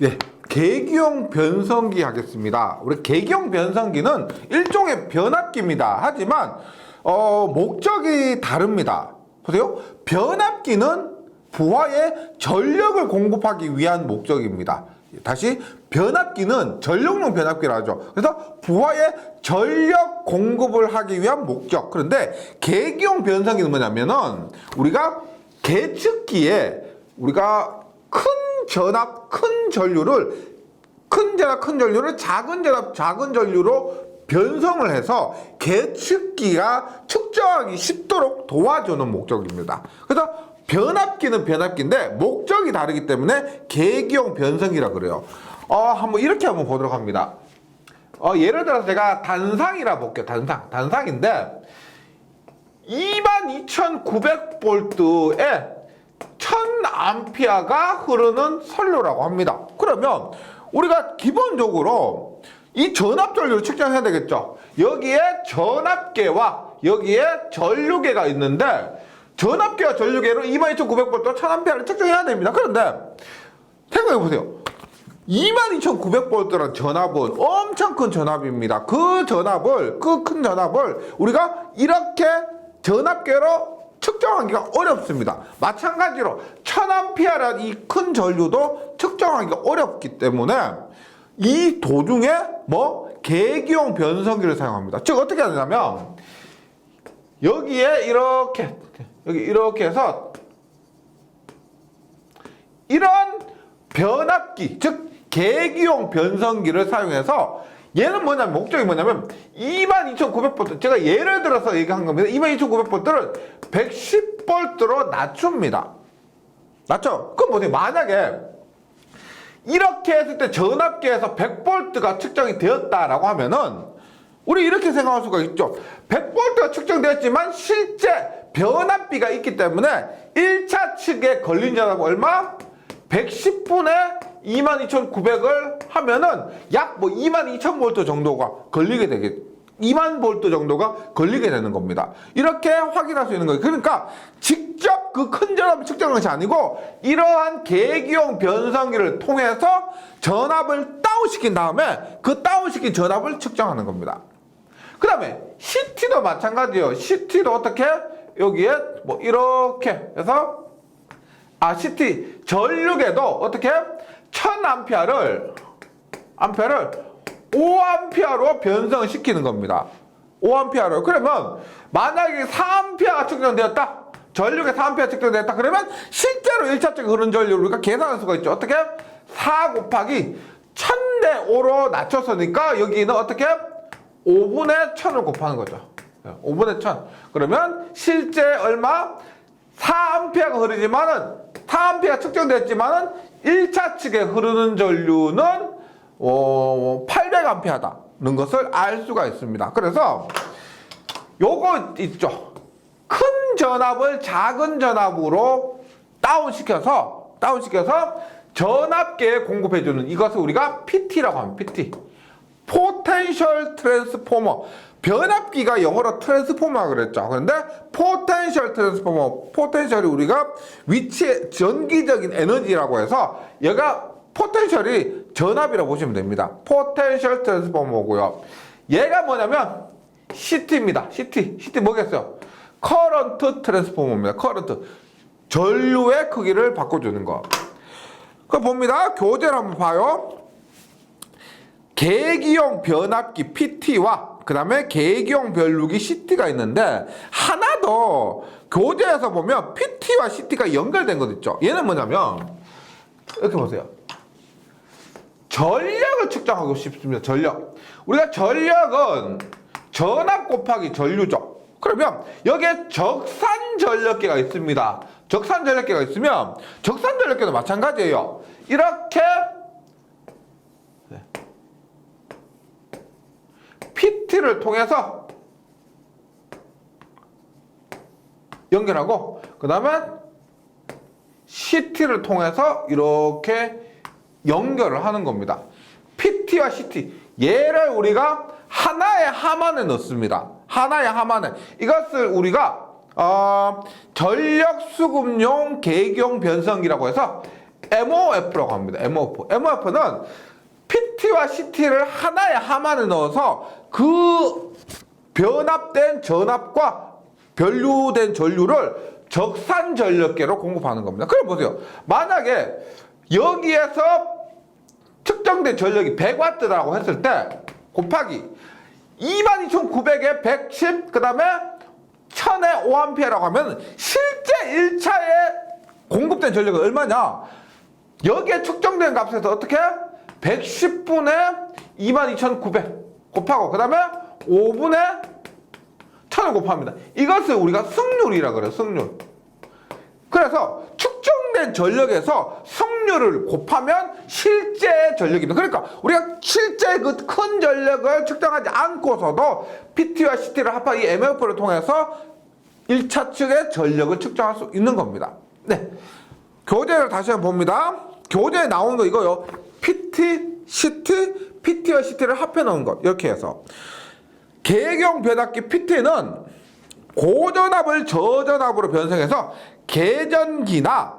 예, 계기용 변성기 하겠습니다. 우리 계기용 변성기는 일종의 변압기입니다. 하지만 목적이 다릅니다. 보세요. 변압기는 부하에 전력을 공급하기 위한 목적입니다. 다시 변압기는 전력용 변압기라 하죠. 그래서 부하에 전력 공급을 하기 위한 목적. 그런데 계기용 변성기는 뭐냐면은 우리가 계측기에 우리가 큰 전압, 큰 전류를 작은 전압, 작은 전류로 변성을 해서 계측기가 측정하기 쉽도록 도와주는 목적입니다. 그래서 변압기는 변압기인데 목적이 다르기 때문에 계기용 변성기라 그래요. 한번 이렇게 한번 보도록 합니다. 예를 들어서 제가 단상이라 볼게요. 단상인데 22,900V에 1000A가 흐르는 선로라고 합니다. 그러면 우리가 기본적으로 이 전압 전류를 측정해야 되겠죠. 여기에 전압계와 여기에 전류계가 있는데 전압계와 전류계로 22,900V 1000A를 측정해야 됩니다. 그런데 생각해 보세요. 22,900V라는 전압은 엄청 큰 전압입니다. 그 큰 전압을 우리가 이렇게 전압계로 측정하기가 어렵습니다. 마찬가지로 1000A라는 이 큰 전류도 측정하기가 어렵기 때문에 이 도중에 계기용 변성기를 사용합니다. 즉 어떻게 하냐면 여기에 이렇게 해서 이런 변압기, 즉 계기용 변성기를 사용해서 얘는 목적이 뭐냐면 22,900V, 제가 예를 들어서 얘기한 겁니다. 22,900V를 110V로 낮춥니다. 낮죠? 그럼 뭐지? 만약에 이렇게 했을 때 전압계에서 100V가 측정이 되었다라고 하면은 우리 이렇게 생각할 수가 있죠. 100V가 측정되었지만 실제 변압비가 있기 때문에 1차 측에 걸린 전압은 얼마? 110분의 22,900을 하면은 약 22,000V 정도가 걸리게 되겠죠. 2만 볼트 정도가 걸리게 되는 겁니다. 이렇게 확인할 수 있는 거예요. 그러니까 직접 그 큰 전압을 측정한 것이 아니고 이러한 계기용 변성기를 통해서 전압을 다운시킨 다음에 그 다운시킨 전압을 측정하는 겁니다. 그 다음에 CT도 마찬가지예요. CT도 어떻게? 여기에 이렇게 해서 CT 전류계도 어떻게? 1000A를 5A로 변성을 시키는 겁니다. 5A로. 그러면 만약에 4A가 측정되었다. 전류계 4A 측정되었다. 그러면 실제로 1차적인 흐른 전류를 우리가 계산할 수가 있죠. 어떻게? 4 곱하기 1000대 5로 낮췄으니까 여기는 어떻게? 5분의 1000을 곱하는 거죠. 5분의 1000. 그러면 실제 얼마? 4A가 흐르지만은 4A가 측정됐지만은 1차 측에 흐르는 전류는 800A다는 것을 알 수가 있습니다. 그래서 요거 있죠. 큰 전압을 작은 전압으로 다운시켜서 전압계에 공급해주는 이것을 우리가 PT라고 합니다. PT. 포텐셜 트랜스포머. 변압기가 영어로 트랜스포머라고 그랬죠. 그런데 포텐셜 트랜스포머. 포텐셜이 우리가 위치의 전기적인 에너지라고 해서 얘가 포텐셜이 전압이라고 보시면 됩니다. 포텐셜 트랜스포머고요. 얘가 뭐냐면 CT입니다. CT 뭐겠어요? 커런트 트랜스포머입니다. 커런트. 전류의 크기를 바꿔주는 거. 그거 봅니다. 교재를 한번 봐요. 계기용 변압기 PT와 그 다음에 계기용 변류기 CT가 있는데 하나 더 교재에서 보면 PT와 CT가 연결된 것 있죠. 얘는 뭐냐면 이렇게 보세요. 전력을 측정하고 싶습니다. 전력. 우리가 전력은 전압 곱하기 전류죠. 그러면 여기에 적산 전력계가 있습니다. 적산 전력계가 있으면 적산 전력계도 마찬가지예요. 이렇게 PT를 통해서 연결하고 그 다음에 CT를 통해서 이렇게 연결을 하는 겁니다. PT와 CT. 얘를 우리가 하나의 함 안에 넣습니다. 하나의 함 안에. 이것을 우리가 전력 수급용 계기용 변성기라고 해서 MOF라고 합니다. MOF. MOF는 PT와 CT를 하나의 함 안에 넣어서 그 변압된 전압과 변류된 전류를 적산 전력계로 공급하는 겁니다. 그럼 보세요. 만약에 여기에서 측정된 전력이 100W라고 했을 때 곱하기 22,900에 110, 그 다음에 1000에 5A라고 하면 실제 1차에 공급된 전력은 얼마냐? 여기에 측정된 값에서 어떻게? 110분의 22,900 곱하고 그 다음에 5분의 1000을 곱합니다. 이것을 우리가 승률이라 그래요. 승률. 그래서 측정된 전력에서 승률을 곱하면 실제 전력입니다. 그러니까 우리가 실제 그 큰 전력을 측정하지 않고서도 PT와 CT를 합한 이 MOF를 통해서 1차 측의 전력을 측정할 수 있는 겁니다. 네. 교재를 다시 한번 봅니다. 교재에 나온 거 이거요. PT, CT, PT와 CT를 합해 놓은 것. 이렇게 해서. 계경 변압기 PT는 고전압을 저전압으로 변성해서 계전기라는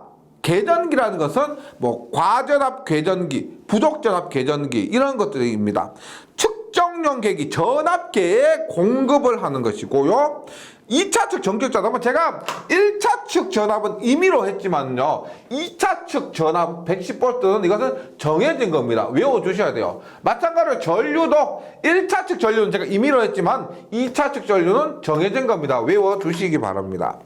것은 뭐 과전압 궤전기, 부족전압 궤전기 이런 것들입니다. 측정용 계기 전압계에 공급을 하는 것이고요. 2차 측 전격 전압은 제가 1차 측 전압은 임의로 했지만요. 2차 측 전압 110V는 이것은 정해진 겁니다. 외워주셔야 돼요. 마찬가지로 전류도 1차 측 전류는 제가 임의로 했지만 2차 측 전류는 정해진 겁니다. 외워주시기 바랍니다.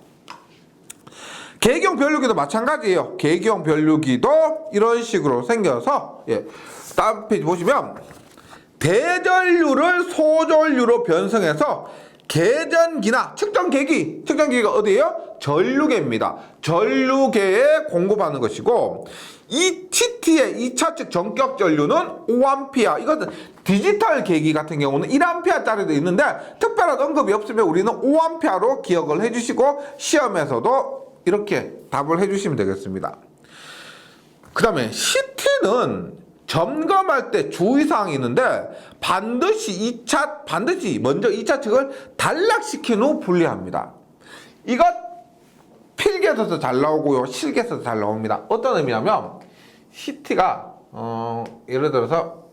계기형 변류기도 마찬가지예요. 계기형 변류기도 이런 식으로 생겨서 다음 페이지 보시면 대전류를 소전류로 변성해서 계전기나 측정기가 어디예요? 전류계입니다. 전류계에 공급하는 것이고 이 CT의 2차 측 전격 전류는 5A. 이것은 디지털 계기 같은 경우는 1A짜리도 있는데 특별한 언급이 없으면 우리는 5A로 기억을 해주시고 시험에서도 이렇게 답을 해주시면 되겠습니다. 그 다음에 CT는 점검할 때 주의사항이 있는데 반드시 먼저 2차 측을 단락시킨 후 분리합니다. 이것 필기에서도 잘 나오고요. 실기에서도 잘 나옵니다. 어떤 의미냐면 CT가 예를 들어서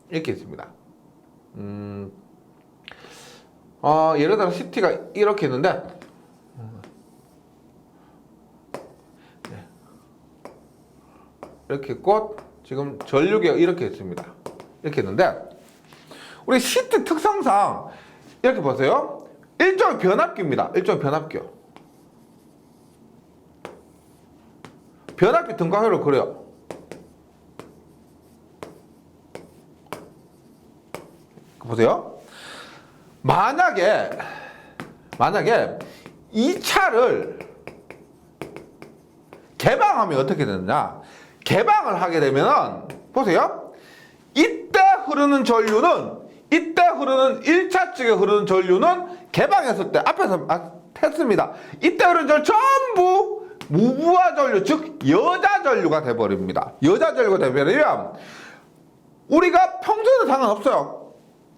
이렇게 있습니다. 예를 들어 CT가 이렇게 있는데 이렇게 있고 지금 전류계가 이렇게 있습니다. 이렇게 있는데 우리 CT 특성상 이렇게 보세요. 일종의 변압기입니다. 일종의 변압기요. 변압기 등가효를 그려요. 보세요. 만약에 이 차를 개방하면 어떻게 되느냐? 개방을 하게 되면은 보세요. 이때 흐르는 1차 측에 흐르는 전류는 개방했을 때 앞에서 했습니다. 이때 흐르는 전류 전부 무부하 전류, 즉 여자 전류가 돼버립니다. 여자 전류가 돼버리면 우리가 평소에는 상관없어요.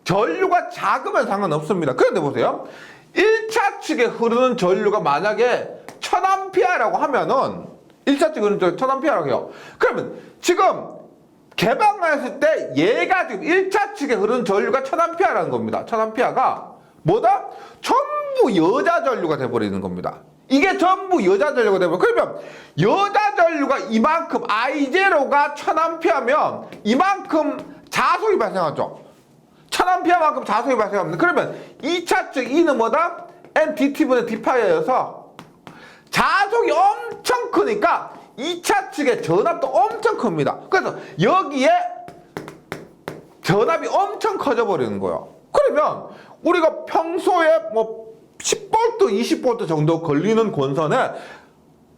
전류가 작으면 상관없습니다. 그런데 보세요. 1차 측에 흐르는 전류가 만약에 1000A라고 하면은 1차 측은 1000A라고 해요. 그러면 지금 개방했을 때 얘가 지금 1차 측에 흐르는 전류가 1000A라는 겁니다. 1000A가 뭐다? 전부 여자 전류가 돼버리는 겁니다. 이게 전부 여자 전류가 돼버리면 그러면 여자 전류가 이만큼 I0가 1000A면 이만큼 자속이 발생하죠. 1000A만큼 자속이 발생합니다. 그러면 2차 측 E는 뭐다? NDT분의 D파이어여서 자속이 엄청 크니까 2차 측의 전압도 엄청 큽니다. 그래서 여기에 전압이 엄청 커져 버리는 거예요. 그러면 우리가 평소에 뭐 10V, 20V 정도 걸리는 권선에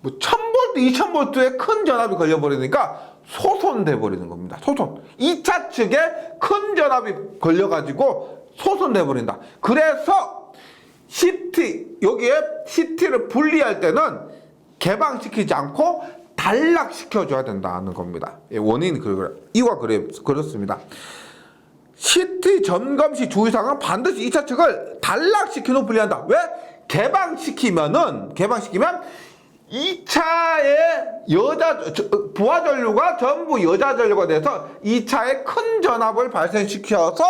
뭐 1000V, 2000V의 큰 전압이 걸려 버리니까 소손돼 버리는 겁니다. 소손. 2차 측에 큰 전압이 걸려 가지고 소손돼 버린다. 그래서 여기에 CT를 분리할 때는 개방시키지 않고 단락시켜줘야 된다는 겁니다. 원인이 이와 그렇습니다. CT 점검 시 주의사항은 반드시 2차 측을 단락시킨 후 분리한다. 왜? 개방시키면 2차의 부하 전류가 전부 여자 전류가 돼서 2차에 큰 전압을 발생시켜서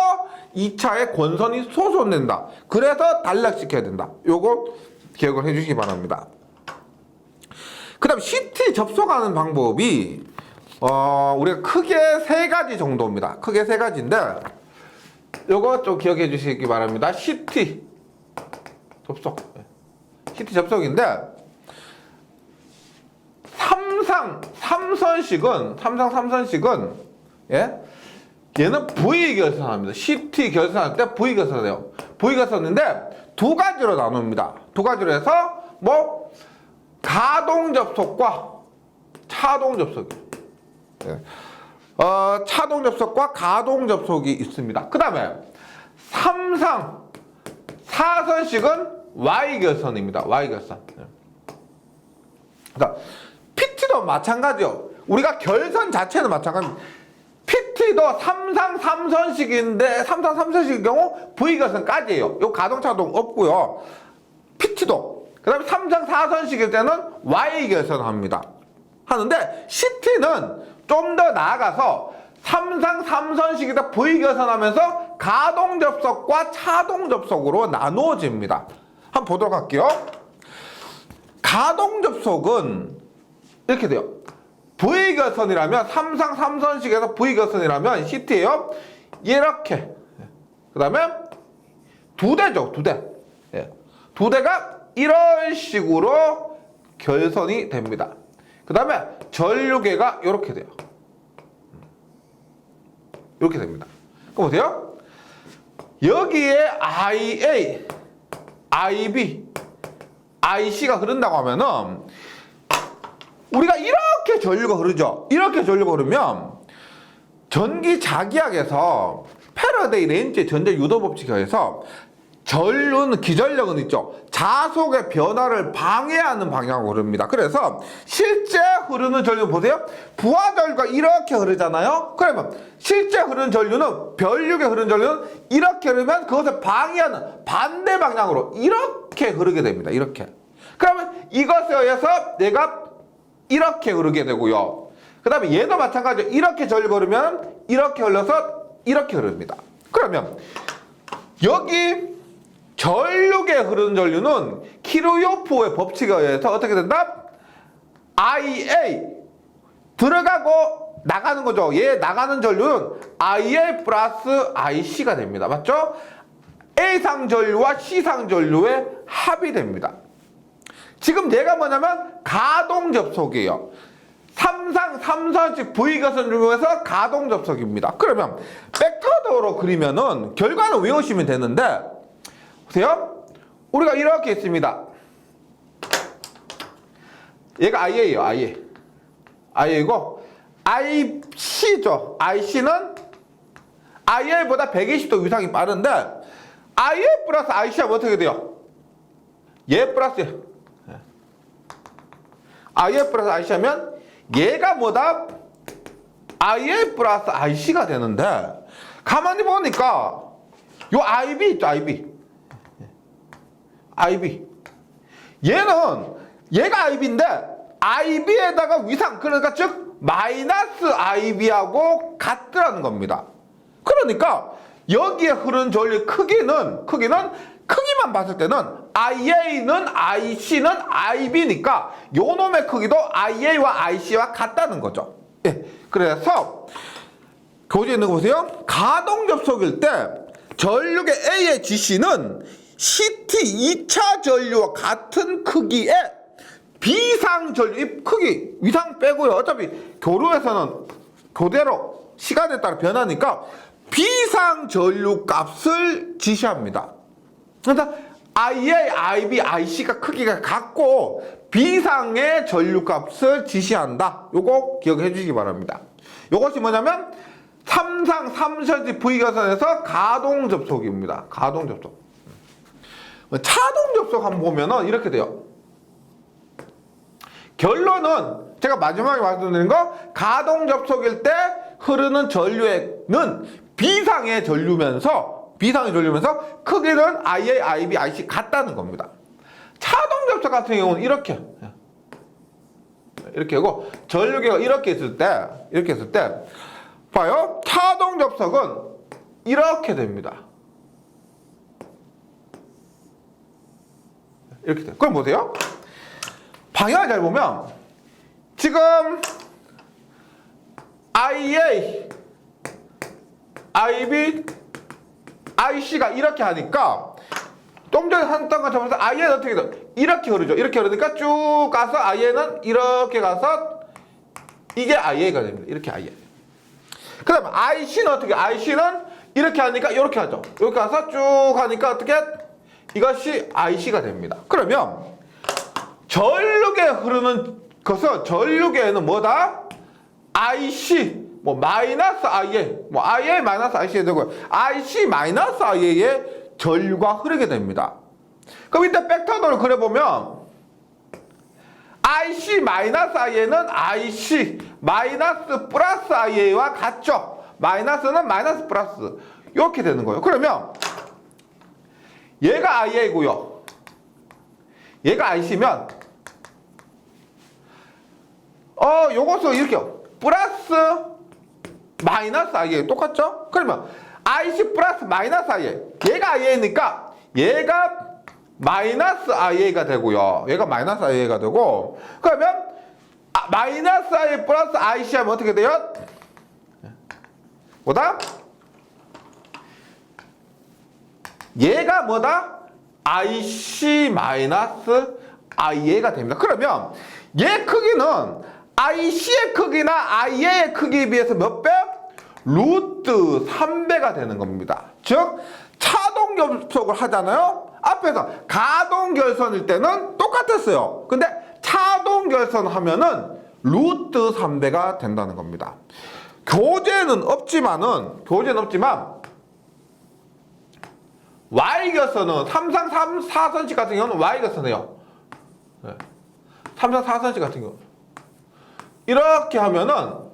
2차의 권선이 소손된다. 그래서 단락시켜야 된다. 요거 기억을 해주시기 바랍니다. 그 다음 CT 접속하는 방법이 우리가 크게 세 가지 정도입니다. 크게 세 가지인데 요거 좀 기억해 주시기 바랍니다. CT 접속, CT 접속인데 삼상 3선식은 예? 얘는 V 결선합니다. CT 결선할 때 V 결선해요. V 결선인데 두 가지로 나눕니다. 두 가지로 해서 뭐 가동 접속과 차동 접속이. 예. 차동 접속과 가동 접속이 있습니다. 그 다음에 4선식은 Y 결선입니다. Y 결선. 예. 그러니까 PT도 마찬가지요. 우리가 결선 자체는 마찬가지. PT도 3선식인데 3선식의 경우 V 결선까지예요. 요 가동 차동 없고요. PT도. 그 다음에 4선식일 때는 Y 결선합니다. 하는데 CT는 좀 더 나아가서 3선식이다 V 결선하면서 가동 접속과 차동 접속으로 나누어집니다. 한번 보도록 할게요. 가동 접속은 이렇게 돼요. V 결선이라면 3선식에서 V 결선이라면 CT예요. 이렇게. 그 다음에 두 대죠. 두 대. 예. 두 대가 이런 식으로 결선이 됩니다. 그 다음에 전류계가 이렇게 돼요. 이렇게 됩니다. 그럼 보세요. 여기에 IA, IB, IC가 흐른다고 하면은 우리가 이렇게 전류가 흐르죠. 이렇게 전류가 흐르면 전기자기학에서 패러데이 렌즈의 전자 유도 법칙에 의해서 전류는 기전력은 있죠. 자속의 변화를 방해하는 방향으로 흐릅니다. 그래서 실제 흐르는 전류 보세요. 부하 전류가 이렇게 흐르잖아요. 그러면 실제 흐르는 전류는 변류계 흐르는 전류는 이렇게 흐르면 그것을 방해하는 반대 방향으로 이렇게 흐르게 됩니다. 이렇게. 그러면 이것에 의해서 얘가 이렇게 흐르게 되고요. 그 다음에 얘도 마찬가지로 이렇게 전류가 흐르면 이렇게 흘러서 이렇게 흐릅니다. 그러면 여기 전류계 흐르는 전류는 키르요프의 법칙에 의해서 어떻게 된다? IA 들어가고 나가는 거죠. 얘 나가는 전류는 IA 플러스 IC가 됩니다. 맞죠? A상 전류와 C상 전류의 합이 됩니다. 지금 얘가 뭐냐면 가동 접속이에요. 3선식 V 결선 중에서 가동 접속입니다. 그러면 벡터도로 그리면은 결과는 외우시면 되는데 보세요. 우리가 이렇게 있습니다. 얘가 IA예요. IA이고 IC죠. IC는 IA보다 120도 이상이 빠른데 IA 플러스 IC 하면 어떻게 돼요? 얘 플러스 IA 플러스 IC 하면 얘가 뭐다? IA 플러스 IC가 되는데 가만히 보니까 요 IB 있죠. IB 얘가 IB인데 IB에다가 위상 그러니까 즉 마이너스 IB하고 같더라는 겁니다. 그러니까 여기에 흐르는 전류의 크기만 봤을 때는 IA는 IC는 IB니까 요 놈의 크기도 IA와 IC와 같다는 거죠. 예. 그래서 교재에 있는 거 보세요. 가동 접속일 때 전류계 A의 GC는 CT 2차 전류와 같은 크기의 B상 전류 크기 위상 빼고요. 어차피 교류에서는 그대로 시간에 따라 변하니까 B상 전류 값을 지시합니다. 그래서 IA, IB, IC가 크기가 같고 B상의 전류 값을 지시한다. 요거 기억해 주시기 바랍니다. 요것이 뭐냐면 3선식 V 결선에서 가동 접속입니다. 가동 접속. 차동 접속 한번 보면은 이렇게 돼요. 결론은 제가 마지막에 말씀드린 거 가동 접속일 때 흐르는 전류는 B상의 전류면서 크기는 IA, IB, IC 같다는 겁니다. 차동 접속 같은 경우는 이렇게 이렇게 하고 전류계가 이렇게 있을 때 봐요. 차동 접속은 이렇게 됩니다. 이렇게 돼요. 그럼 보세요. 방향을 잘 보면 지금 IA, IB, IC가 이렇게 하니까 좀 전에 했던 것처럼 IA는 어떻게 돼? 이렇게 흐르죠. 이렇게 흐르니까 쭉 가서 IA는 이렇게 가서 이게 IA가 됩니다. 이렇게 IA. 그 다음에 IC는 어떻게? IC는 이렇게 하니까 이렇게 하죠. 이렇게 가서 쭉 하니까 어떻게? 이것이 IC가 됩니다. 그러면 전류계 흐르는 것은 전류계에는 뭐다? IC, 뭐 마이너스 IA, 뭐 IA 마이너스 IC 되고요. IC 마이너스 IA의 전류가 흐르게 됩니다. 그럼 이때 벡터도를 그려보면 IC 마이너스 IA는 IC 마이너스 플러스 IA와 같죠. 마이너스는 마이너스 플러스 이렇게 되는 거예요. 그러면 얘가 IA고요. 얘가 IC면 요것은 이렇게 플러스 마이너스 IA 똑같죠? 그러면 IC 플러스 마이너스 IA 얘가 IA니까 얘가 마이너스 IA가 되고요. 얘가 마이너스 IA가 되고 그러면 마이너스 IA 플러스 IC 하면 어떻게 돼요? 뭐다? 얘가 뭐다? IC 마이너스 IA가 됩니다. 그러면 얘 크기는 IC의 크기나 IA의 크기에 비해서 몇 배? 루트 3배가 되는 겁니다. 즉 차동 접속을 하잖아요. 앞에서 가동 결선일 때는 똑같았어요. 근데 차동 결선 하면은 루트 3배가 된다는 겁니다. 교재는 없지만 Y결선은 3상 4선식 같은 경우는 Y결선이에요. 3상 4선식 같은 경우 이렇게 하면은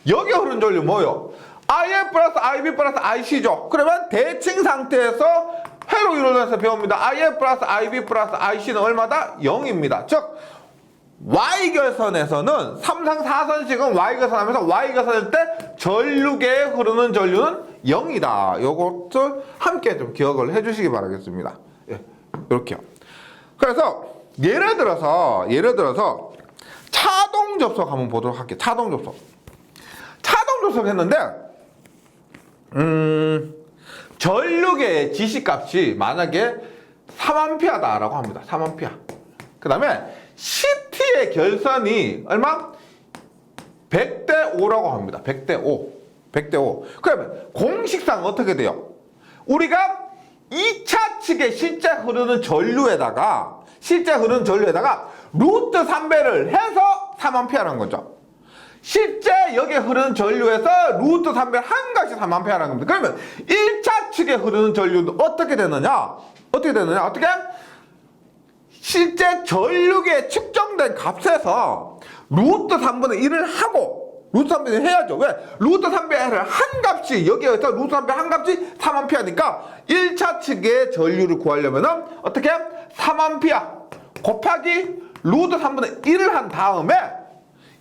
여기 흐른 전류 뭐예요? IA 플러스 IB 플러스 IC죠. 그러면 대칭 상태에서 회로 이루어져서 배웁니다. IA 플러스 IB 플러스 IC는 얼마다? 0입니다. 즉 Y결선에서는 3상 4선식은 Y결선 하면서 Y결선일 때 전류계에 흐르는 전류는 0이다. 요것을 함께 좀 기억을 해주시기 바라겠습니다. 예, 이렇게요. 그래서 예를 들어서 차동 접속 한번 보도록 할게요. 차동 접속 했는데 전류계의 지시값이 만약에 3A다라고 합니다. 3A. 그 다음에 CT의 결선이 얼마? 100대 5라고 합니다. 100대 5. 그러면 공식상 어떻게 돼요? 우리가 2차 측에 실제 흐르는 전류에다가 루트 3배를 해서 3A라는 거죠. 실제 여기에 흐르는 전류에서 루트 3배 한 값이 3A라는 겁니다. 그러면 1차 측에 흐르는 전류는 어떻게 되느냐? 실제 전류계에 측정된 값에서 루트 3분의 1을 하고 루트 3분의 1 해야죠. 왜? 루트 3분의 1을 한 값이 여기에서 루트 3분의 한 값이 3A니까 1차 측의 전류를 구하려면 어떻게? 3A 곱하기 루트 3분의 1을 한 다음에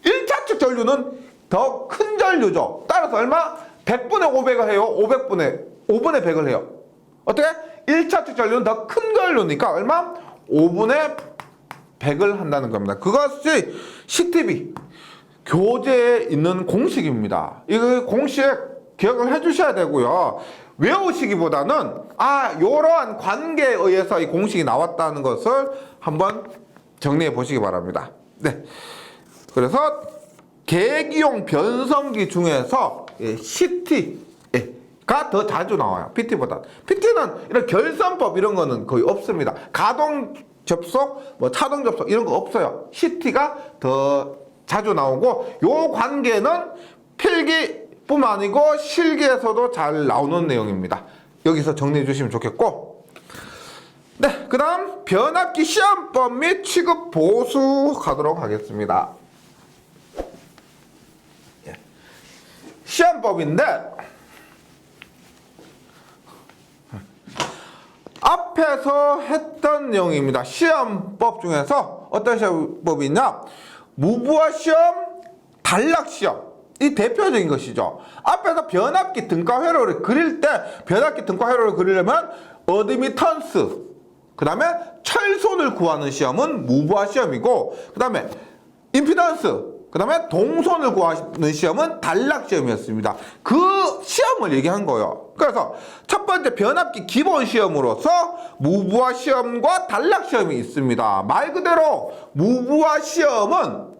1차 측 전류는 더 큰 전류죠. 따라서 얼마? 100분의 500을 해요. 500분의 100을 해요. 어떻게? 1차 측 전류는 더 큰 전류니까 얼마? 5분의 100을 한다는 겁니다. 그것이 CTB 교재에 있는 공식입니다. 이 공식 기억을 해주셔야 되고요. 외우시기보다는 이러한 관계에 의해서 이 공식이 나왔다는 것을 한번 정리해 보시기 바랍니다. 네. 그래서 계기용 변성기 중에서 CT가 더 자주 나와요. PT보다. PT는 이런 결선법 이런 거는 거의 없습니다. 가동 접속, 차동 접속 이런 거 없어요. CT가 더 자주 나오고 요 관계는 필기뿐만 아니고 실기에서도 잘 나오는 내용입니다. 여기서 정리해 주시면 좋겠고, 네, 그 다음 변압기 시험법 및 취급 보수 가도록 하겠습니다. 시험법인데 앞에서 했던 내용입니다. 시험법 중에서 어떤 시험법이냐? 무부하 시험, 단락 시험. 이 대표적인 것이죠. 앞에서 변압기 등가 회로를 그릴 때 변압기 등가 회로를 그리려면 어드미턴스, 그 다음에 철손을 구하는 시험은 무부하 시험이고, 그 다음에 임피던스, 그 다음에 동손을 구하는 시험은 단락 시험이었습니다. 그 시험을 얘기한 거예요. 그래서 첫 번째 변압기 기본 시험으로서 무부하 시험과 단락 시험이 있습니다. 말 그대로 무부하 시험은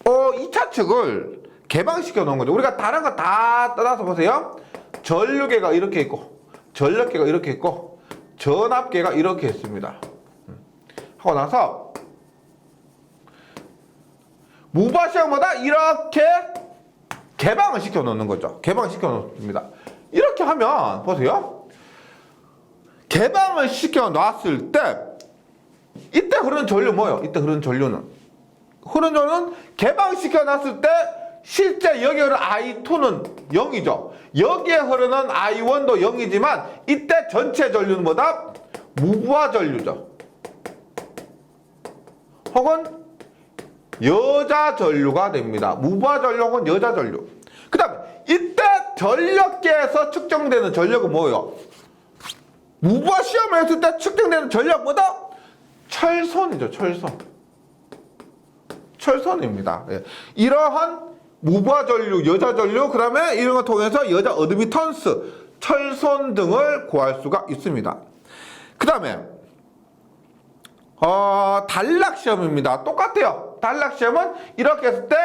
2차 측을 개방시켜 놓은 거죠. 우리가 다른 거 다 떠나서 보세요. 전류계가 이렇게 있고, 전력계가 이렇게 있고, 전압계가 이렇게 있습니다. 하고 나서 무부하 시험보다 이렇게 개방을 시켜 놓는 거죠. 개방시켜 놓습니다. 이렇게 하면 보세요. 개방을 시켜 놨을 때 이때 흐르는 전류 뭐예요? 이때 흐르는 전류는 개방시켜 놨을 때 실제 여기 흐르는 I2는 0이죠. 여기에 흐르는 I1도 0이지만 이때 전체 전류는 뭐다? 무부하 전류죠. 혹은 여자 전류가 됩니다. 무부하 전류 혹은 여자 전류. 그 다음에 이때 전력계에서 측정되는 전력은 뭐예요? 무부하 시험을 했을 때 측정되는 전력 뭐다? 철선이죠. 철선입니다. 예. 이러한 무부하 전류, 여자 전류, 그 다음에 이런 걸 통해서 여자 어드미턴스, 철선 등을 구할 수가 있습니다. 그 다음에 단락 시험입니다. 똑같아요. 단락 시험은 이렇게 했을 때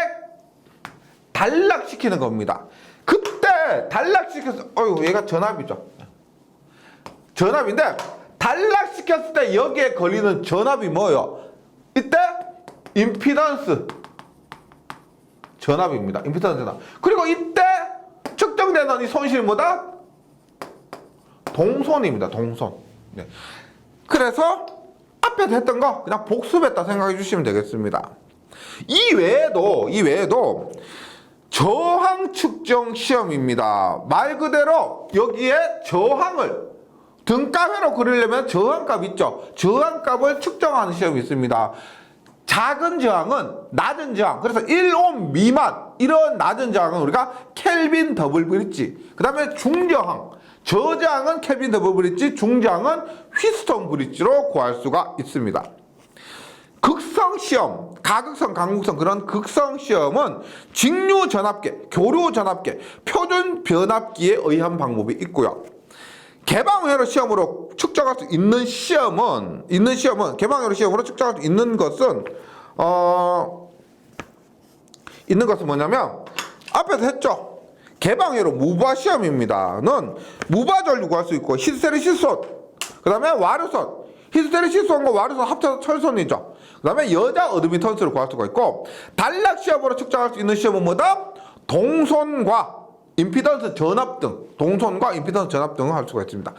단락시키는 겁니다. 그때 단락시켜서 얘가 전압이죠. 전압인데 단락시켰을 때 여기에 걸리는 전압이 뭐예요? 이때 임피던스 전압입니다. 임피던스 전압. 그리고 이때 측정되는 이 손실이 뭐다? 동손입니다. 동손. 네. 그래서 앞에서 했던 거 그냥 복습했다 생각해 주시면 되겠습니다. 이 외에도 저항 측정 시험입니다. 말 그대로 여기에 저항을 등가회로 그리려면 저항값 있죠. 저항값을 측정하는 시험이 있습니다. 작은 저항은 낮은 저항, 그래서 1옴 미만 이런 낮은 저항은 우리가 켈빈 더블 브릿지, 그 다음에 중저항, 저저항은 켈빈 더블 브릿지, 중저항은 휘스톤 브릿지로 구할 수가 있습니다. 극성 시험, 가극성, 강극성 그런 극성 시험은 직류 전압계, 교류 전압계, 표준 변압기에 의한 방법이 있고요. 개방회로 시험으로 측정할 수 있는 시험은 개방회로 시험으로 측정할 수 있는 것은 뭐냐면 앞에서 했죠. 개방회로 무부하 시험입니다는 무부하 전류 구할 수 있고 히스테리 시손, 그 다음에 와류손, 히스테리 시손과 와류손 합쳐서 철손이죠. 그 다음에 여자 어드미턴스를 구할 수가 있고, 단락 시험으로 측정할 수 있는 시험은 뭐다? 동손과 임피던스 전압 등, 동손과 임피던스 전압 등을 할 수가 있습니다.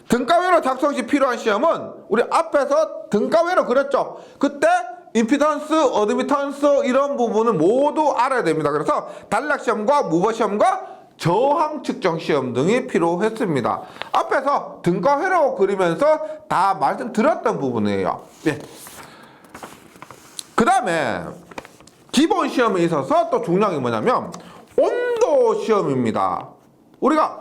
등가회로 작성 시 필요한 시험은 우리 앞에서 등가회로 그렸죠. 그때 임피던스, 어드미턴스 이런 부분을 모두 알아야 됩니다. 그래서 단락 시험과 무부하 시험과 저항 측정 시험 등이 필요했습니다. 앞에서 등가회로 그리면서 다 말씀드렸던 부분이에요. 예. 그 다음에 기본 시험에 있어서 또 중요한 게 뭐냐면 온도 시험입니다. 우리가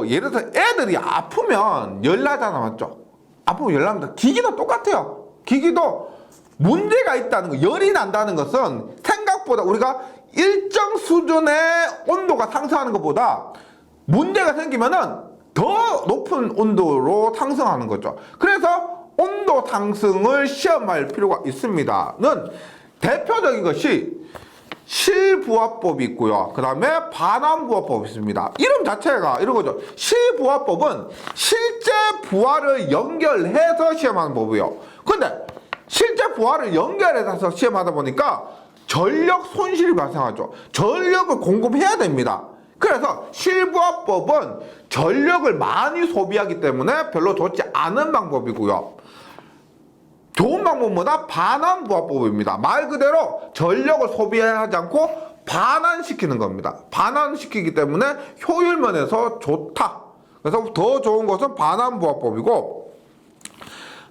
예를 들어서 애들이 아프면 열나잖아, 맞죠? 아프면 열납니다. 기기도 똑같아요. 기기도 문제가 있다는 거, 열이 난다는 것은 생각보다 우리가 일정 수준의 온도가 상승하는 것보다 문제가 생기면은 더 높은 온도로 상승하는 거죠. 그래서 온도 상승을 시험할 필요가 있습니다.는 대표적인 것이 실부하법이 있고요. 그 다음에 반환부하법이 있습니다. 이름 자체가 이런 거죠. 실부하법은 실제 부하를 연결해서 시험하는 법이에요. 근데 실제 부하를 연결해서 시험하다 보니까 전력 손실이 발생하죠. 전력을 공급해야 됩니다. 그래서 실부하법은 전력을 많이 소비하기 때문에 별로 좋지 않은 방법이고요. 좋은 방법은 뭐다? 반환부하법입니다. 말 그대로 전력을 소비하지 않고 반환시키는 겁니다. 반환시키기 때문에 효율면에서 좋다. 그래서 더 좋은 것은 반환부하법이고,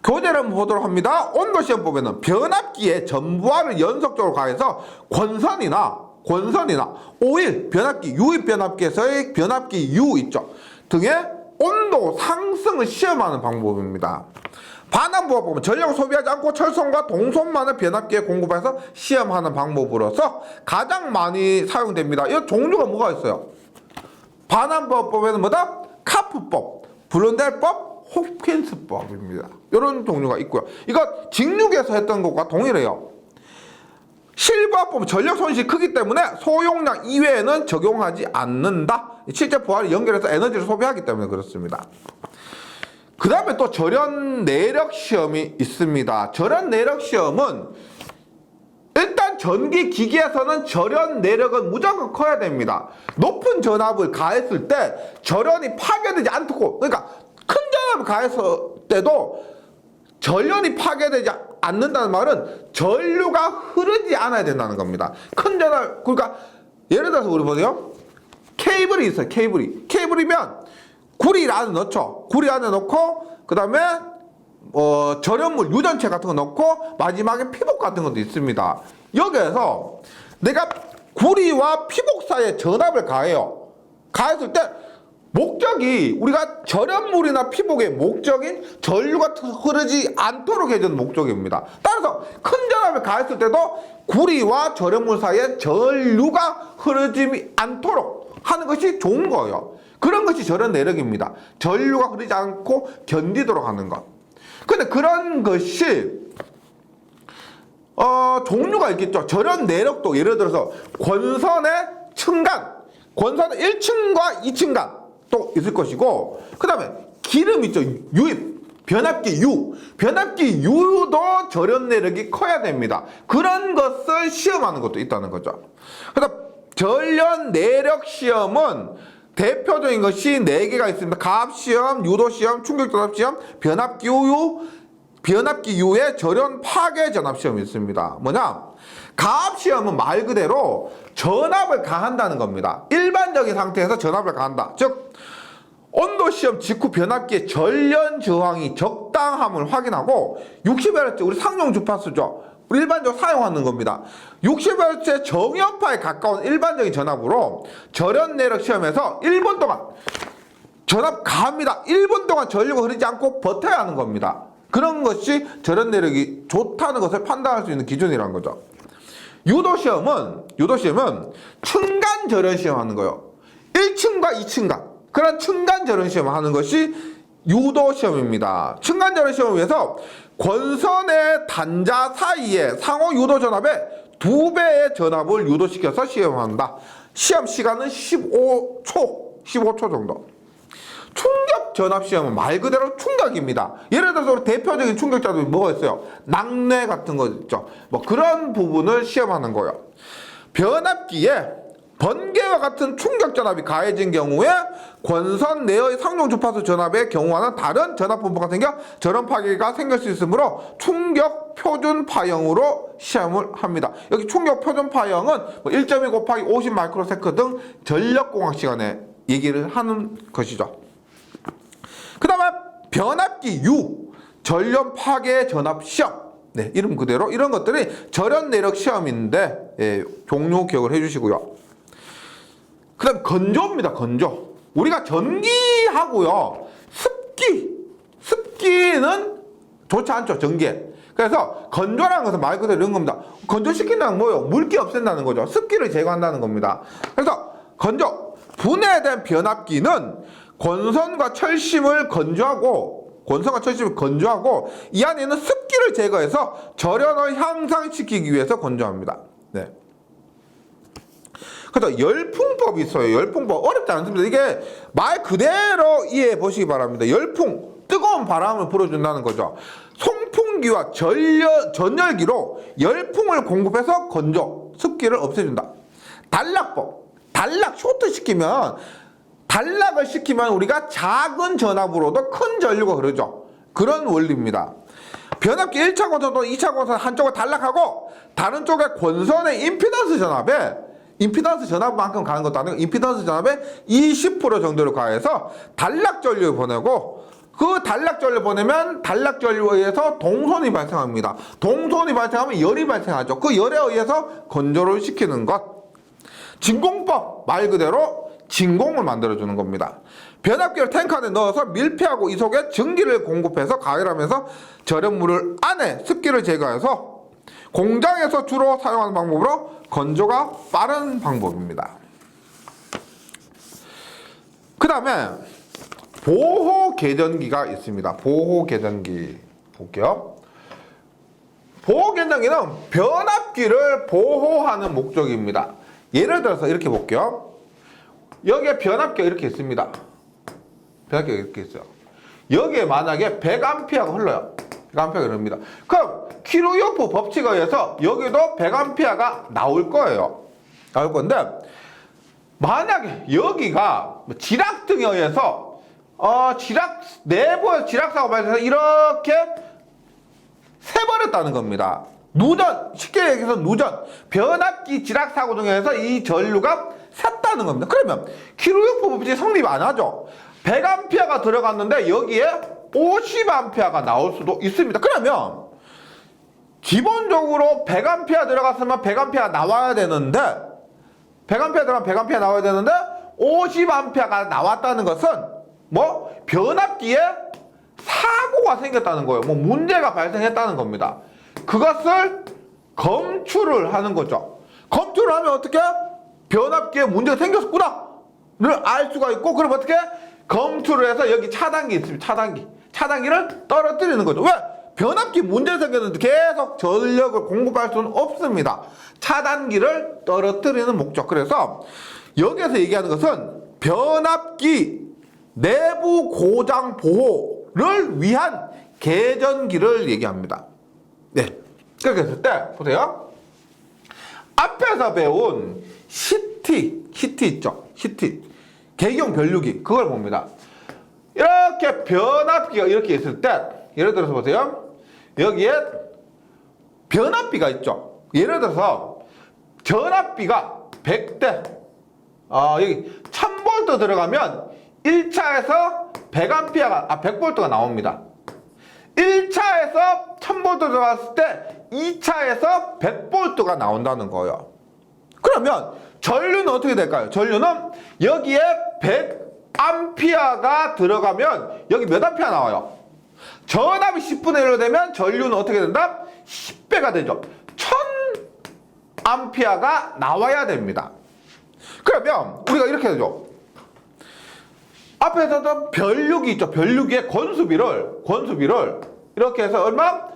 교재를 한번 보도록 합니다. 온도시험법에는 변압기에 전부하를 연속적으로 가해서 권선이나 오일 변압기, 유입 변압기에서의 변압기 U 있죠. 등의 온도 상승을 시험하는 방법입니다. 반환부하 보면 전력을 소비하지 않고 철선과 동선만을 변압기에 공급해서 시험하는 방법으로서 가장 많이 사용됩니다. 이 종류가 뭐가 있어요? 반환부하법에는 뭐다? 카프법, 블룬델법, 홉킨스법입니다. 이런 종류가 있고요. 이거 직육에서 했던 것과 동일해요. 실부하법은 전력 손실이 크기 때문에 소용량 이외에는 적용하지 않는다. 실제 부하를 연결해서 에너지를 소비하기 때문에 그렇습니다. 그 다음에 또 절연 내력 시험이 있습니다. 절연 내력 시험은 일단 전기 기기에서는 절연 내력은 무조건 커야 됩니다. 높은 전압을 가했을 때 절연이 파괴되지 않고, 그러니까 큰 전압을 가했을 때도 절연이 파괴되지 않는다는 말은 전류가 흐르지 않아야 된다는 겁니다. 큰 전압, 그러니까 예를 들어서 우리 보세요. 케이블이 있어요. 케이블이면 구리 안에 넣죠. 구리 안에 넣고 그 다음에 절연물, 유전체 같은 거 넣고 마지막에 피복 같은 것도 있습니다. 여기에서 내가 구리와 피복 사이에 전압을 가해요. 가했을 때 목적이 우리가 절연물이나 피복의 목적인 전류가 흐르지 않도록 해주는 목적입니다. 따라서 큰 전압을 가했을 때도 구리와 절연물 사이에 전류가 흐르지 않도록 하는 것이 좋은 거예요. 그런 것이 절연 내력입니다. 전류가 흐르지 않고 견디도록 하는 것. 근데 그런 것이 종류가 있겠죠. 절연 내력도 예를 들어서 권선의 층간, 권선의 1층과 2층간 또 있을 것이고, 그 다음에 기름 있죠. 유입, 변압기 U. 변압기 U도 절연 내력이 커야 됩니다. 그런 것을 시험하는 것도 있다는 거죠. 그래서 절연 내력 시험은 대표적인 것이 4개가 있습니다. 가압시험, 유도시험, 충격전압시험, 변압기 U의 절연 파괴 전압시험이 있습니다. 뭐냐? 가압시험은 말 그대로 전압을 가한다는 겁니다. 일반적인 상태에서 전압을 가한다. 즉 온도시험 직후 변압기의 전련 저항이 적당함을 확인하고 60Hz, 우리 상용 주파수죠. 우리 일반적으로 사용하는 겁니다. 60Hz의 정연파에 가까운 일반적인 전압으로 절연 내력 시험에서 1분 동안 전압 가합니다. 1분 동안 전류가 흐르지 않고 버텨야 하는 겁니다. 그런 것이 절연 내력이 좋다는 것을 판단할 수 있는 기준이라는 거죠. 유도시험은 층간 절연 시험 하는 거예요. 1층과 2층간. 그런 층간 절연 시험을 하는 것이 유도시험입니다. 층간 절연 시험을 위해서 권선의 단자 사이에 상호 유도 전압의 2배의 전압을 유도시켜서 시험한다. 시험 시간은 15초 정도. 충격 전압 시험은 말 그대로 충격입니다. 예를 들어서 우리 대표적인 충격자들이 뭐가 있어요? 낙뢰 같은 거 있죠. 뭐 그런 부분을 시험하는 거예요. 변압기에 번개와 같은 충격 전압이 가해진 경우에 권선 내의 상용 주파수 전압의 경우와는 다른 전압 분포가 생겨 절연 파괴가 생길 수 있으므로 충격 표준 파형으로 시험을 합니다. 여기 충격 표준 파형은 1.2 곱하기 50 마이크로세컨드 등 전력공학 시간에 얘기를 하는 것이죠. 그 다음에 변압기 U, 전련 파괴 전압 시험. 네, 이름 그대로 이런 것들이 절연 내력 시험인데 종류 기억을 해주시고요. 그 다음 건조입니다. 건조. 우리가 전기하고요 습기는 좋지 않죠. 전기에. 그래서 건조라는 것은 말 그대로 이런 겁니다. 건조시킨다는 뭐예요? 물기 없앤다는 거죠. 습기를 제거한다는 겁니다. 그래서 건조, 분해된 변압기는 권선과 철심을 건조하고 이 안에 있는 습기를 제거해서 절연을 향상시키기 위해서 건조합니다. 네. 그래서 열풍법이 있어요. 열풍법 어렵지 않습니다. 이게 말 그대로 이해해 보시기 바랍니다. 열풍, 뜨거운 바람을 불어준다는 거죠. 송풍기와 전열기로 열풍을 공급해서 건조, 습기를 없애준다. 단락법, 단락을 시키면 우리가 작은 전압으로도 큰 전류가 흐르죠. 그런 원리입니다. 변압기 1차 권선 또는 2차 권선 한쪽을 단락하고 다른 쪽에 권선의 임피던스 전압만큼 가는 것도 아니고 임피던스 전압의 20% 정도를 가해서 단락 전류를 보내고 그 단락전류 보내면 단락전류에 의해서 동선이 발생합니다. 동선이 발생하면 열이 발생하죠. 그 열에 의해서 건조를 시키는 것. 진공법, 말 그대로 진공을 만들어주는 겁니다. 변압기를 탱크 안에 넣어서 밀폐하고 이 속에 전기를 공급해서 가열하면서 절연물을 안에 습기를 제거해서 공장에서 주로 사용하는 방법으로 건조가 빠른 방법입니다. 그 다음에 보호개전기가 있습니다. 보호개전기 볼게요. 보호개전기는 변압기를 보호하는 목적입니다. 예를 들어서 이렇게 볼게요. 여기에 변압기가 이렇게 있습니다. 변압기가 이렇게 있어요. 여기에 만약에 100A가 흘러요. 100A가 흐릅니다. 그럼 킬로요프 법칙에 의해서 여기도 100A가 나올 거예요. 나올 건데 만약에 여기가 지락등에 의해서 내부에 지락사고 발생해서 이렇게 새버렸다는 겁니다. 누전, 쉽게 얘기해서 누전, 변압기 지락사고 중에서 이 전류가 샜다는 겁니다. 그러면 킬로요프 법칙이 성립 안 하죠. 100A가 들어갔는데 여기에 50A가 나올 수도 있습니다. 그러면 기본적으로 100A 들어갔으면 100A 나와야 되는데 100A 들어가면 100A 나와야 되는데 50A가 나왔다는 것은 변압기에 사고가 생겼다는 거예요. 문제가 발생했다는 겁니다. 그것을 검출을 하는 거죠. 검출을 하면 어떻게? 변압기에 문제가 생겼구나를 알 수가 있고, 그럼 어떻게? 검출을 해서 여기 차단기 있습니다. 차단기를 떨어뜨리는 거죠. 왜? 변압기 문제 생겼는데 계속 전력을 공급할 수는 없습니다. 차단기를 떨어뜨리는 목적. 그래서 여기에서 얘기하는 것은 변압기 내부 고장 보호를 위한 개전기를 얘기합니다. 네. 그렇게 했을 때 보세요. 앞에서 배운 CT 있죠. CT 계기용 변류기, 그걸 봅니다. 이렇게 변압기가 이렇게 있을 때, 예를 들어서 보세요. 여기에 변압비가 있죠. 예를 들어서 전압비가 100대 여기 1000V 들어가면 1차에서 100V가 나옵니다. 1차에서 1000V 들어갔을 때 2차에서 100V가 나온다는 거예요. 그러면 전류는 어떻게 될까요? 전류는 여기에 100A가 들어가면 여기 몇 A 나와요? 전압이 10분의 1로 되면 전류는 어떻게 된다? 10배가 되죠. 1000A가 나와야 됩니다. 그러면 우리가 이렇게 되죠. 앞에서도 변류기 있죠. 변류기의 권수비를 이렇게 해서 얼마?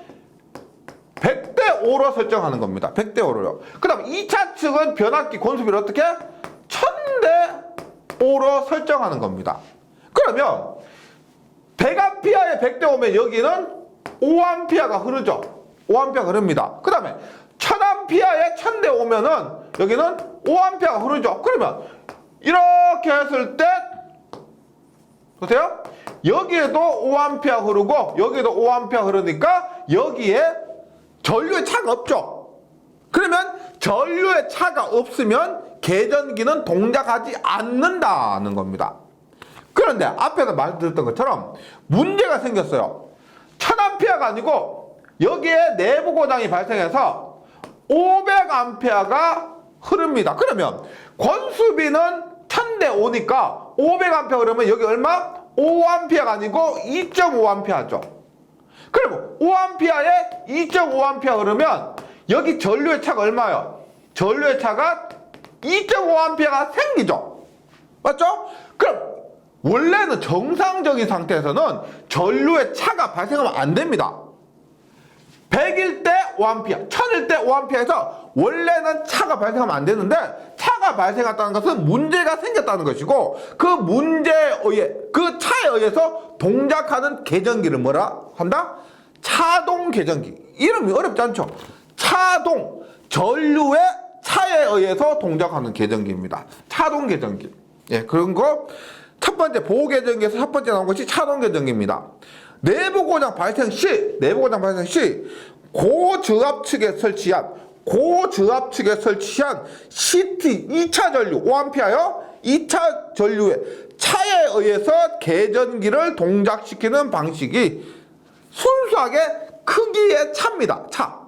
100대 5로 설정하는 겁니다. 100대 5로요. 그 다음 2차 측은 변압기 권수비를 어떻게? 1000대 5로 설정하는 겁니다. 그러면 100A에 100대 5면 여기는 5A가 흐르죠. 5A 흐릅니다. 그 다음에 1000A에 1000대 5면은 여기는 5A가 흐르죠. 그러면 이렇게 했을 때 보세요. 여기에도 5A 흐르고 여기에도 5A 흐르니까 여기에 전류의 차가 없죠. 그러면 전류의 차가 없으면 개전기는 동작하지 않는다는 겁니다. 그런데 앞에서 말씀드렸던 것처럼 문제가 생겼어요. 1000A가 아니고 여기에 내부 고장이 발생해서 500A가 흐릅니다. 그러면 권수비는 1000대 5니까 500A 흐르면 여기 얼마? 5A가 아니고 2.5A죠. 그리고 5A에 2.5A 흐르면 여기 전류의 차가 얼마예요? 전류의 차가 2.5A가 생기죠. 맞죠? 그럼 원래는 정상적인 상태에서는 전류의 차가 발생하면 안 됩니다. 100일 때 5A, 1000일 때 5A에서 원래는 차가 발생하면 안 되는데 차가 발생했다는 것은 문제가 생겼다는 것이고 그 문제에 의해, 그 차에 의해서 동작하는 개전기를 뭐라 한다? 차동 개전기. 이름이 어렵지 않죠? 차동, 전류의 차에 의해서 동작하는 개전기입니다. 차동 개전기. 예, 그런 거 첫 번째 보호 개전기에서 첫 번째 나온 것이 차동 개전기입니다. 내부 고장 발생 시 고저압 측에 설치한 CT 2차 전류 5A요 2차 전류의 차에 의해서 계전기를 동작시키는 방식이 순수하게 크기의 차입니다. 차.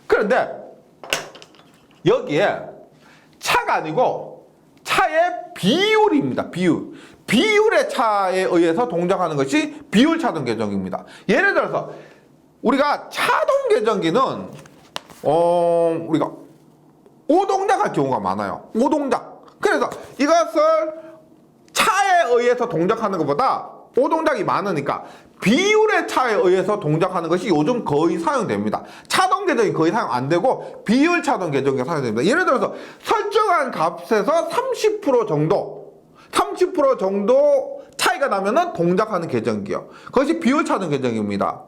그런데 여기에 차가 아니고 차의 비율입니다. 비율. 비율의 차에 의해서 동작하는 것이 비율차동 계전기입니다. 예를 들어서 우리가 차동 계전기는 우리가 5동작할 경우가 많아요. 5동작. 그래서 이것을 차에 의해서 동작하는 것보다 5동작이 많으니까 비율의 차에 의해서 동작하는 것이 요즘 거의 사용됩니다. 차동 계전기 거의 사용 안 되고 비율 차동 계전기가 사용됩니다. 예를 들어서 설정한 값에서 30% 정도 차이가 나면은 동작하는 계전기요. 그것이 비율 차동 계전기입니다.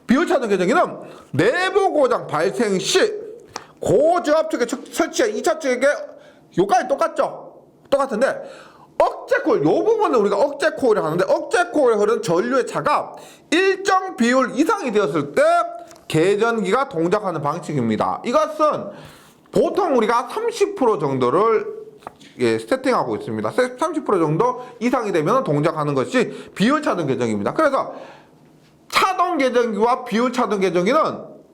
비율 차동 계전기는 내부 고장 발생 시 고저압 쪽에 설치한 2차 쪽에 요까지 똑같죠? 똑같은데 억제 코일, 요 부분은 우리가 억제 코일이라고 하는데 억제 코일에 흐르는 전류의 차가 일정 비율 이상이 되었을 때 계전기가 동작하는 방식입니다. 이것은 보통 우리가 30% 정도를 세팅하고 있습니다. 30% 정도 이상이 되면 동작하는 것이 비율 차동 계전기입니다. 그래서 차동 계전기와 비율 차동 계전기는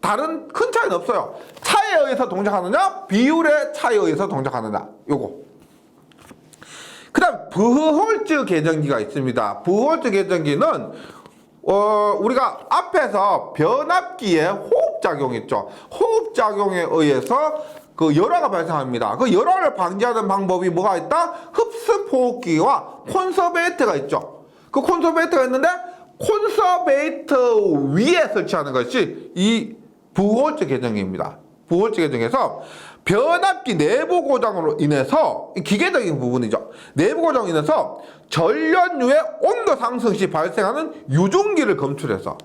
다른 큰 차이는 없어요. 차에 의해서 동작하느냐, 비율의 차에 의해서 동작하느냐, 요거. 그 다음 브홀츠 계전기가 있습니다. 브홀츠 계전기는 우리가 앞에서 변압기의 호흡작용 있죠. 호흡작용에 의해서 그 열화가 발생합니다. 그 열화를 방지하는 방법이 뭐가 있다? 흡습 호흡기와 콘서베이터가 있죠. 그 콘서베이터가 있는데 콘서베이터 위에 설치하는 것이 이 브홀츠 계전기입니다. 브홀츠 계전기에서 변압기 내부 고장으로 인해서 기계적인 부분이죠. 내부 고장으로 인해서 전련유의 온도 상승 시 발생하는 유증기를 검출해서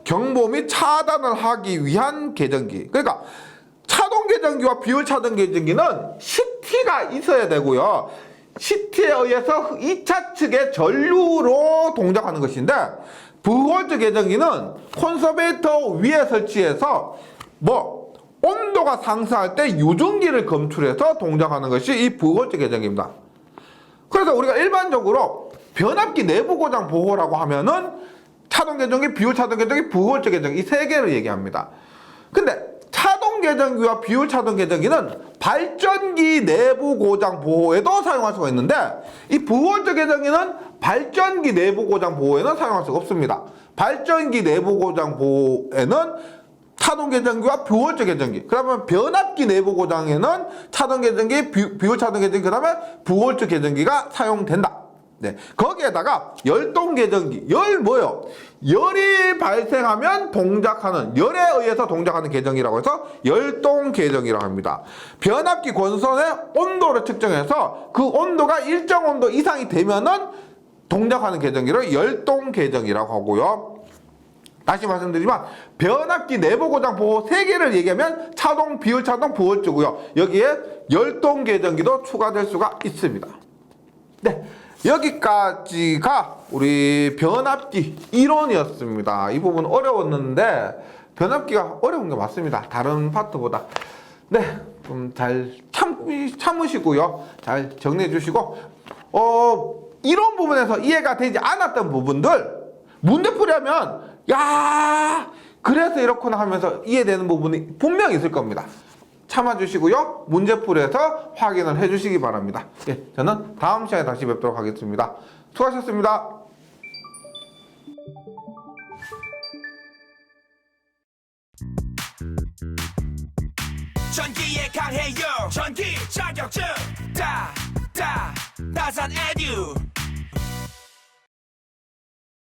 경보 및 차단을 하기 위한 계전기. 그러니까 차동 계전기와 비율 차동 계전기는 CT가 있어야 되고요. CT에 의해서 2차 측의 전류로 동작하는 것인데 브홀츠 계전기는 콘서베이터 위에 설치해서 온도가 상승할 때 유증기를 검출해서 동작하는 것이 이 브홀츠 계전기입니다. 그래서 우리가 일반적으로 변압기 내부 고장 보호라고 하면은 차동 계전기, 비율 차동 계전기, 브홀츠 계전기 이 세 개를 얘기합니다. 근데 차동 계전기와 비율 차동 계전기는 발전기 내부 고장 보호에도 사용할 수가 있는데 이 브홀츠 계전기는 발전기 내부 고장 보호에는 사용할 수가 없습니다. 발전기 내부 고장 보호에는 차동 계전기와 비율 계전기, 그러면 변압기 내부 고장에는 차동 계전기, 비율 차동 계전기, 그 다음에 브홀츠 계전기가 사용된다. 네. 거기에다가 열동 계전기, 열이 발생하면 동작하는, 열에 의해서 동작하는 계전기라고 해서 열동 계전기라고 합니다. 변압기 권선의 온도를 측정해서 그 온도가 일정 온도 이상이 되면은 동작하는 계전기를 열동 계전기라고 하고요. 다시 말씀드리지만 변압기 내부 고장 보호 3개를 얘기하면 차동, 비율 차동, 브홀츠고요. 여기에 열동 계전기도 추가될 수가 있습니다. 네, 여기까지가 우리 변압기 이론이었습니다. 이 부분 어려웠는데 변압기가 어려운 게 맞습니다. 다른 파트보다. 네, 좀 잘 참으시고요. 잘 정리해 주시고 이런 부분에서 이해가 되지 않았던 부분들 문제풀이하면 야 그래서 이렇구나 하면서 이해되는 부분이 분명히 있을 겁니다. 참아주시고요. 문제풀이에서 확인을 해주시기 바랍니다. 예, 저는 다음 시간에 다시 뵙도록 하겠습니다. 수고하셨습니다. 전기에 강해요. 전기 자격증 나산 에듀